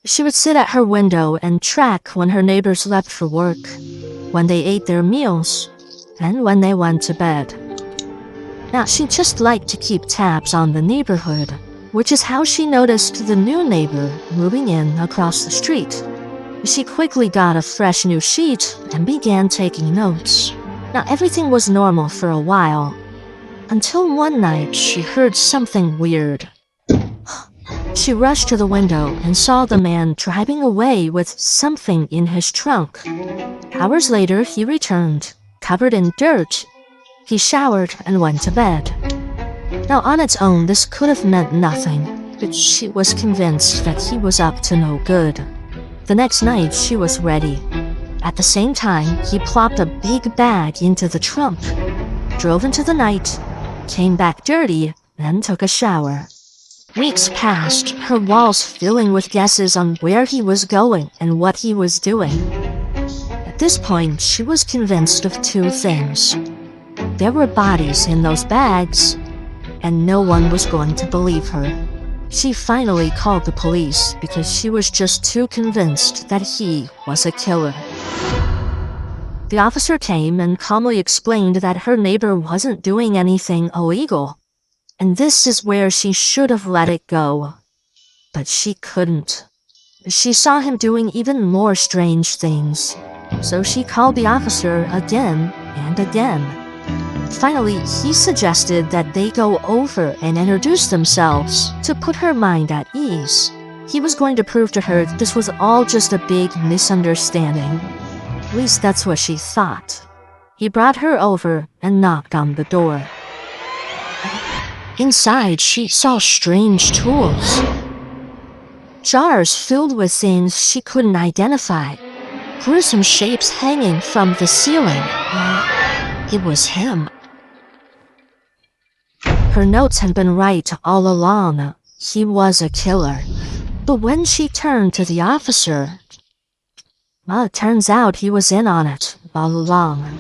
She would sit at her window and track when her neighbors left for work, when they ate their meals, and when they went to bed. Now, she just liked to keep tabs on the neighborhood, which is how she noticed the new neighbor moving in across the street. She quickly got a fresh new sheet and began taking notes. Now, everything was normal for a while, until one night she heard something weird. She rushed to the window and saw the man driving away with something in his trunk. Hours later, he returned, covered in dirt. He showered and went to bed. Now, on its own, this could have meant nothing, but she was convinced that he was up to no good. The next night, she was ready. At the same time, he plopped a big bag into the trunk, drove into the night, came back dirty, then took a shower. Weeks passed, her walls filling with guesses on where he was going and what he was doing. At this point, she was convinced of two things. There were bodies in those bags, and no one was going to believe her. She finally called the police because she was just too convinced that he was a killer. The officer came and calmly explained that her neighbor wasn't doing anything illegal, and this is where she should have let it go. But she couldn't. She saw him doing even more strange things, so she called the officer again and again. Finally, he suggested that they go over and introduce themselves to put her mind at ease. He was going to prove to her this was all just a big misunderstanding. At least that's what she thought. He brought her over and knocked on the door. Inside, she saw strange tools. Jars filled with things she couldn't identify. Gruesome shapes hanging from the ceiling. It was him. Her notes had been right all along. He was a killer. But when she turned to the officer, well, it turns out he was in on it all along.